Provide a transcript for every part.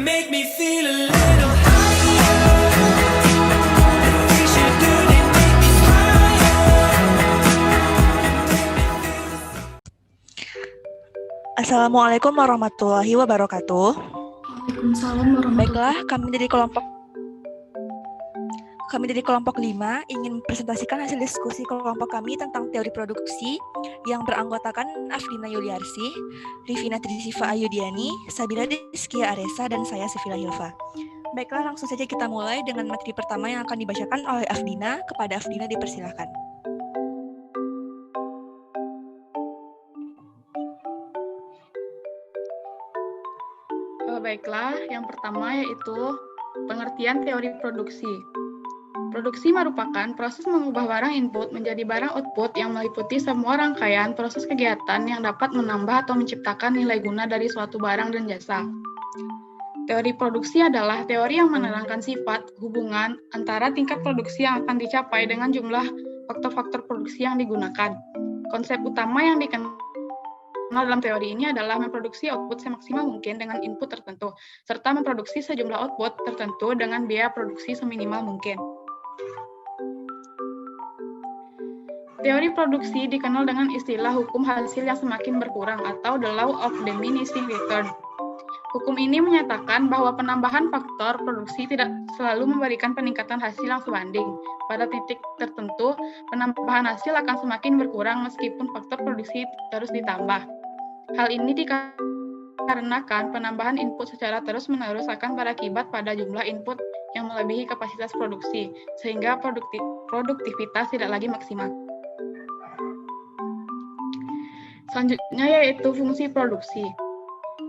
make me feel a little higher. The things you do, they make me higher. Assalamualaikum warahmatullahi wabarakatuh. Waalaikumsalam warahmatullahi Baiklah, kami dari kelompok 5 ingin mempresentasikan hasil diskusi kelompok kami tentang teori produksi yang beranggotakan Afdina Yuliarsi, Rifina Trisifa Ayudiani, Sabila Rizkia Aresa, dan saya Sefila Hilfa. Baiklah, langsung saja kita mulai dengan materi pertama yang akan dibacakan oleh Afdina. Kepada Afdina dipersilakan. Baiklah, yang pertama yaitu pengertian teori produksi. Produksi merupakan proses mengubah barang input menjadi barang output yang meliputi semua rangkaian proses kegiatan yang dapat menambah atau menciptakan nilai guna dari suatu barang dan jasa. Teori produksi adalah teori yang menerangkan sifat, hubungan antara tingkat produksi yang akan dicapai dengan jumlah faktor-faktor produksi yang digunakan. Konsep utama yang dikenal dalam teori ini adalah memproduksi output semaksimal mungkin dengan input tertentu, serta memproduksi sejumlah output tertentu dengan biaya produksi seminimal mungkin. Teori produksi dikenal dengan istilah hukum hasil yang semakin berkurang atau the law of diminishing return. Hukum ini menyatakan bahwa penambahan faktor produksi tidak selalu memberikan peningkatan hasil yang sebanding. Pada titik tertentu, penambahan hasil akan semakin berkurang meskipun faktor produksi terus ditambah. Hal ini dikarenakan penambahan input secara terus-menerus akan berakibat pada jumlah input yang melebihi kapasitas produksi, sehingga produktivitas tidak lagi maksimal. Selanjutnya yaitu fungsi produksi.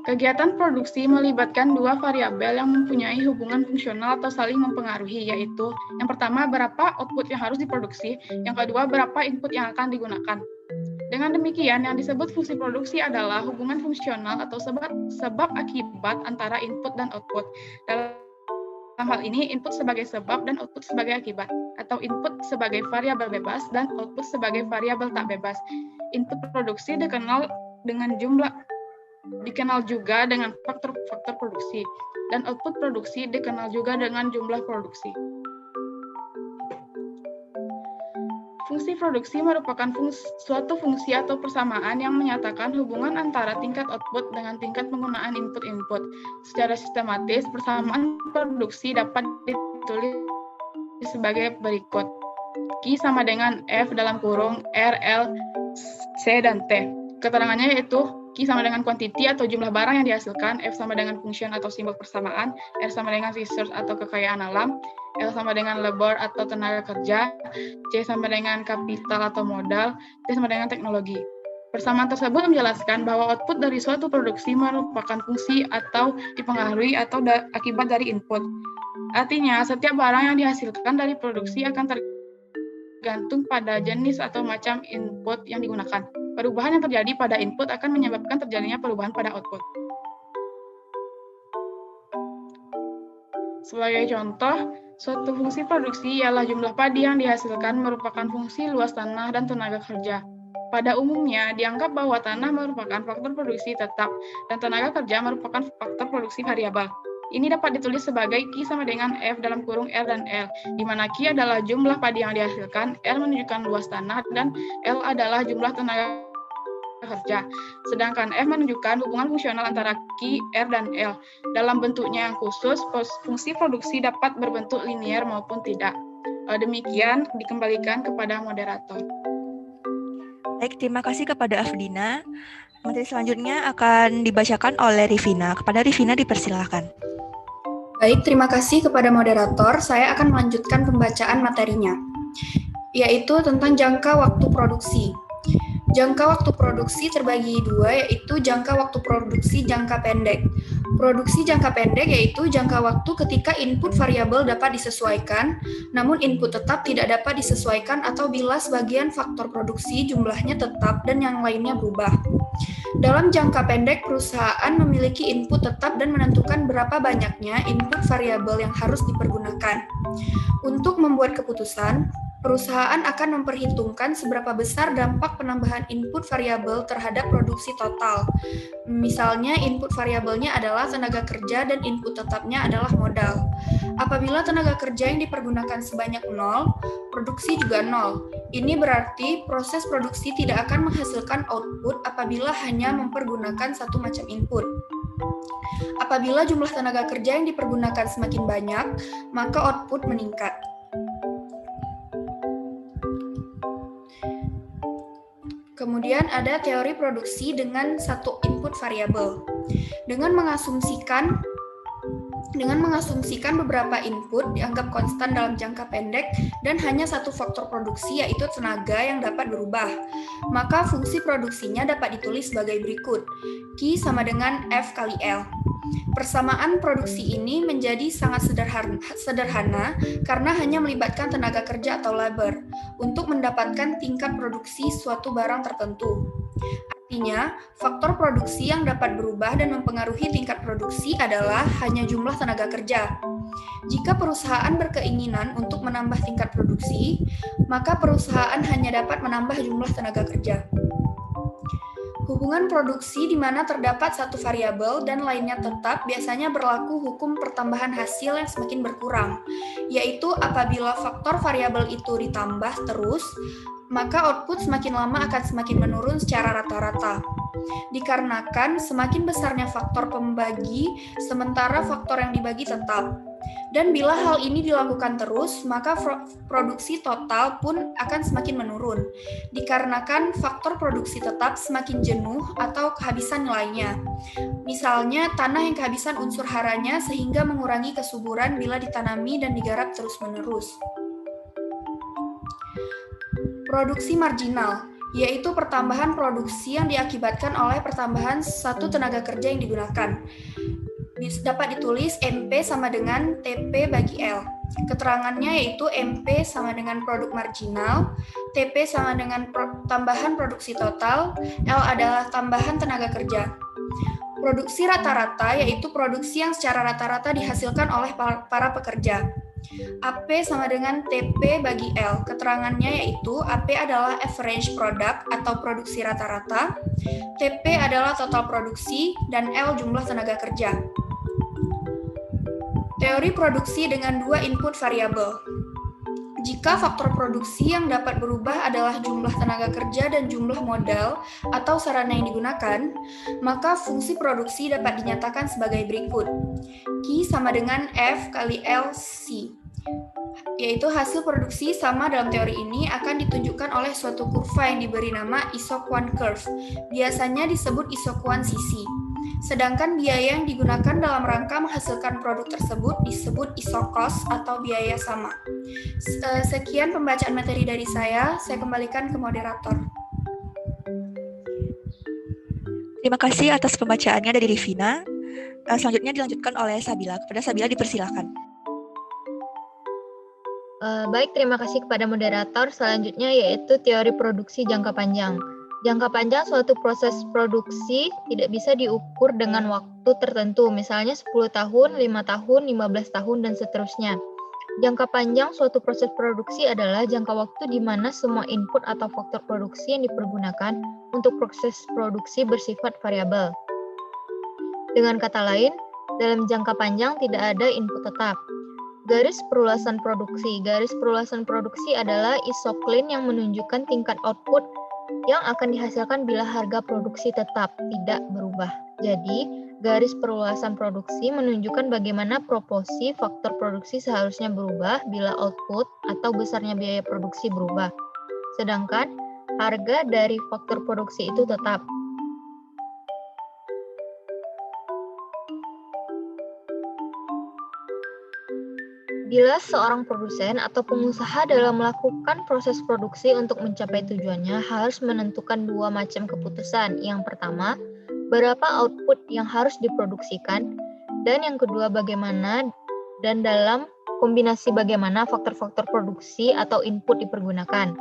Kegiatan produksi melibatkan dua variabel yang mempunyai hubungan fungsional atau saling mempengaruhi, yaitu yang pertama berapa output yang harus diproduksi, yang kedua berapa input yang akan digunakan. Dengan demikian, yang disebut fungsi produksi adalah hubungan fungsional atau sebab akibat antara input dan output. Dalam hal ini, input sebagai sebab dan output sebagai akibat, atau input sebagai variabel bebas dan output sebagai variabel tak bebas. Input produksi dikenal juga dengan faktor-faktor produksi, dan output produksi dikenal juga dengan jumlah produksi. Fungsi produksi merupakan suatu fungsi atau persamaan yang menyatakan hubungan antara tingkat output dengan tingkat penggunaan input-input. Secara sistematis, persamaan produksi dapat ditulis sebagai berikut. Q sama dengan F dalam kurung R, L, C, dan T. Keterangannya yaitu Q sama dengan quantity atau jumlah barang yang dihasilkan, F sama dengan function atau simbol persamaan, R sama dengan resource atau kekayaan alam, L sama dengan labor atau tenaga kerja, C sama dengan kapital atau modal, T sama dengan teknologi. Persamaan tersebut menjelaskan bahwa output dari suatu produksi merupakan fungsi atau dipengaruhi atau akibat dari input. Artinya, setiap barang yang dihasilkan dari produksi akan tergantung pada jenis atau macam input yang digunakan. Perubahan yang terjadi pada input akan menyebabkan terjadinya perubahan pada output. Sebagai contoh, suatu fungsi produksi ialah jumlah padi yang dihasilkan merupakan fungsi luas tanah dan tenaga kerja. Pada umumnya, dianggap bahwa tanah merupakan faktor produksi tetap dan tenaga kerja merupakan faktor produksi variabel. Ini dapat ditulis sebagai Q sama dengan F dalam kurung R dan L, di mana Q adalah jumlah padi yang dihasilkan, R menunjukkan luas tanah, dan L adalah jumlah tenaga kerja. Sedangkan F menunjukkan hubungan fungsional antara Q, R, dan L. Dalam bentuknya yang khusus, fungsi produksi dapat berbentuk linier maupun tidak. Demikian dikembalikan kepada moderator. Baik, terima kasih kepada Afdina. Materi selanjutnya akan dibacakan oleh Rifina. Kepada Rifina dipersilakan. Baik, terima kasih kepada moderator. Saya akan melanjutkan pembacaan materinya, yaitu tentang jangka waktu produksi. Jangka waktu produksi terbagi dua, yaitu jangka waktu produksi jangka pendek. Produksi jangka pendek yaitu jangka waktu ketika input variabel dapat disesuaikan, namun input tetap tidak dapat disesuaikan atau bila sebagian faktor produksi jumlahnya tetap dan yang lainnya berubah. Dalam jangka pendek, perusahaan memiliki input tetap dan menentukan berapa banyaknya input variabel yang harus dipergunakan. Untuk membuat keputusan, Perusahaan akan memperhitungkan seberapa besar dampak penambahan input variabel terhadap produksi total. Misalnya, input variabelnya adalah tenaga kerja dan input tetapnya adalah modal. Apabila tenaga kerja yang dipergunakan sebanyak 0, produksi juga 0. Ini berarti proses produksi tidak akan menghasilkan output apabila hanya mempergunakan satu macam input. Apabila jumlah tenaga kerja yang dipergunakan semakin banyak, maka output meningkat. Kemudian ada teori produksi dengan satu input variabel. Dengan mengasumsikan beberapa input dianggap konstan dalam jangka pendek dan hanya satu faktor produksi yaitu tenaga yang dapat berubah, maka fungsi produksinya dapat ditulis sebagai berikut. Q sama dengan F kali L. Persamaan produksi ini menjadi sangat sederhana karena hanya melibatkan tenaga kerja atau labor untuk mendapatkan tingkat produksi suatu barang tertentu. Artinya, faktor produksi yang dapat berubah dan mempengaruhi tingkat produksi adalah hanya jumlah tenaga kerja. Jika perusahaan berkeinginan untuk menambah tingkat produksi, maka perusahaan hanya dapat menambah jumlah tenaga kerja. Hubungan produksi di mana terdapat satu variabel dan lainnya tetap biasanya berlaku hukum pertambahan hasil yang semakin berkurang, yaitu apabila faktor variabel itu ditambah terus, maka output semakin lama akan semakin menurun secara rata-rata. Dikarenakan semakin besarnya faktor pembagi, sementara faktor yang dibagi tetap. Dan bila hal ini dilakukan terus, maka produksi total pun akan semakin menurun. Dikarenakan faktor produksi tetap semakin jenuh atau kehabisan nilainya. Misalnya, tanah yang kehabisan unsur haranya sehingga mengurangi kesuburan bila ditanami dan digarap terus-menerus. Produksi marginal, yaitu pertambahan produksi yang diakibatkan oleh pertambahan satu tenaga kerja yang digunakan. Dapat ditulis MP sama dengan TP bagi L. Keterangannya yaitu MP sama dengan produk marginal, TP sama dengan tambahan produksi total, L adalah tambahan tenaga kerja. Produksi rata-rata yaitu produksi yang secara rata-rata dihasilkan oleh para pekerja. AP sama dengan TP bagi L. Keterangannya yaitu AP adalah average product atau produksi rata-rata, TP adalah total produksi, dan L jumlah tenaga kerja. Teori produksi dengan dua input variabel. Jika faktor produksi yang dapat berubah adalah jumlah tenaga kerja dan jumlah modal atau sarana yang digunakan, maka fungsi produksi dapat dinyatakan sebagai berikut. Q sama dengan F kali L C, yaitu hasil produksi sama dalam teori ini akan ditunjukkan oleh suatu kurva yang diberi nama isoquant curve, biasanya disebut isoquant sisi. Sedangkan biaya yang digunakan dalam rangka menghasilkan produk tersebut disebut isocost atau biaya sama. Sekian pembacaan materi dari saya kembalikan ke moderator. Terima kasih atas pembacaannya dari Rivina. Selanjutnya dilanjutkan oleh Sabila. Kepada Sabila dipersilakan. Baik, terima kasih kepada moderator. Selanjutnya yaitu teori produksi jangka panjang. Jangka panjang suatu proses produksi tidak bisa diukur dengan waktu tertentu, misalnya 10 tahun, 5 tahun, 15 tahun, dan seterusnya. Jangka panjang suatu proses produksi adalah jangka waktu di mana semua input atau faktor produksi yang dipergunakan untuk proses produksi bersifat variabel. Dengan kata lain, dalam jangka panjang tidak ada input tetap. Garis perluasan produksi. Garis perluasan produksi adalah isoklin yang menunjukkan tingkat output yang akan dihasilkan bila harga produksi tetap tidak berubah. Jadi, garis perluasan produksi menunjukkan bagaimana proporsi faktor produksi seharusnya berubah bila output atau besarnya biaya produksi berubah. Sedangkan, harga dari faktor produksi itu tetap. Bila seorang produsen atau pengusaha dalam melakukan proses produksi untuk mencapai tujuannya harus menentukan dua macam keputusan. Yang pertama, berapa output yang harus diproduksikan, dan yang kedua bagaimana dan dalam kombinasi bagaimana faktor-faktor produksi atau input dipergunakan.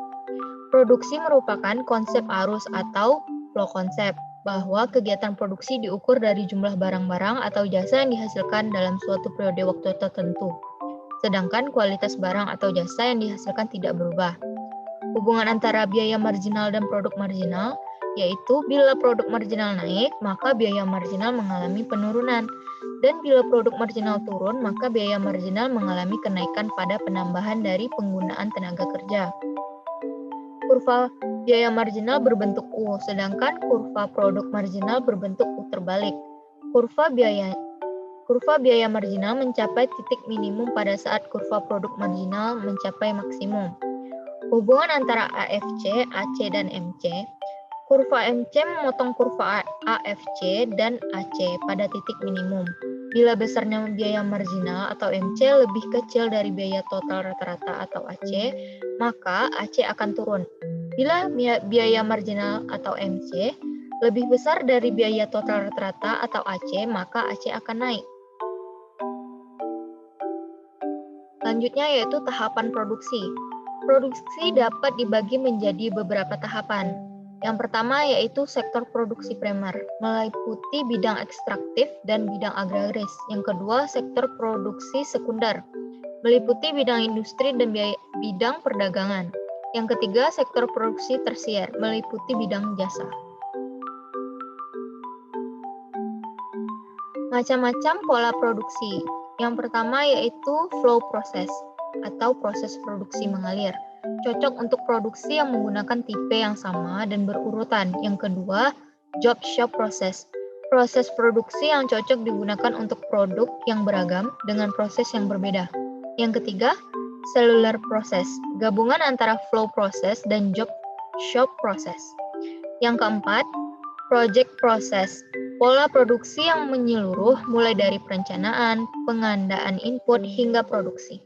Produksi merupakan konsep arus atau flow konsep, bahwa kegiatan produksi diukur dari jumlah barang-barang atau jasa yang dihasilkan dalam suatu periode waktu tertentu. sedangkan kualitas barang atau jasa yang dihasilkan tidak berubah. Hubungan antara biaya marginal dan produk marginal, yaitu bila produk marginal naik, maka biaya marginal mengalami penurunan. Dan bila produk marginal turun, maka biaya marginal mengalami kenaikan pada penambahan dari penggunaan tenaga kerja. Kurva biaya marginal berbentuk U, sedangkan kurva produk marginal berbentuk U terbalik. Kurva biaya marginal mencapai titik minimum pada saat kurva produk marginal mencapai maksimum. Hubungan antara AFC, AC, dan MC. Kurva MC memotong kurva AFC dan AC pada titik minimum. Bila besarnya biaya marginal atau MC lebih kecil dari biaya total rata-rata atau AC, maka AC akan turun. Bila biaya marginal atau MC lebih besar dari biaya total rata-rata atau AC, maka AC akan naik. Selanjutnya yaitu tahapan produksi. Produksi dapat dibagi menjadi beberapa tahapan. Yang pertama yaitu sektor produksi primer, meliputi bidang ekstraktif dan bidang agraris. Yang kedua, sektor produksi sekunder, meliputi bidang industri dan bidang perdagangan. Yang ketiga, sektor produksi tersier, meliputi bidang jasa. Macam-macam pola produksi. Yang pertama yaitu flow process atau proses produksi mengalir. Cocok untuk produksi yang menggunakan tipe yang sama dan berurutan. Yang kedua, job shop process. Proses produksi yang cocok digunakan untuk produk yang beragam dengan proses yang berbeda. Yang ketiga, cellular process. Gabungan antara flow process dan job shop process. Yang keempat, project process. Pola produksi yang menyeluruh mulai dari perencanaan, pengandaan input hingga produksi.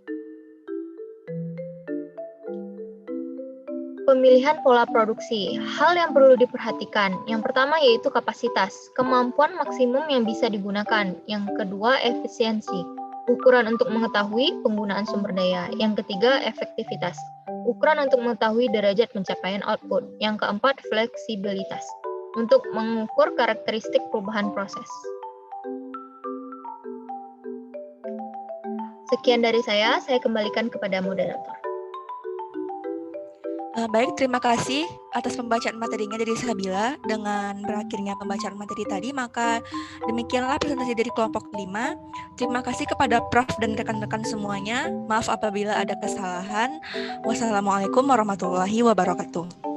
Pemilihan pola produksi. Hal yang perlu diperhatikan. Yang pertama yaitu kapasitas, kemampuan maksimum yang bisa digunakan. Yang kedua, efisiensi, ukuran untuk mengetahui penggunaan sumber daya. Yang ketiga, efektivitas, ukuran untuk mengetahui derajat pencapaian output. Yang keempat, fleksibilitas, untuk mengukur karakteristik perubahan proses. Sekian dari saya kembalikan kepada moderator. Baik, terima kasih atas pembacaan materinya dari Sabila. Dengan berakhirnya pembacaan materi tadi, maka demikianlah presentasi dari kelompok 5. Terima kasih kepada Prof dan rekan-rekan semuanya. Maaf apabila ada kesalahan. Wassalamualaikum warahmatullahi wabarakatuh.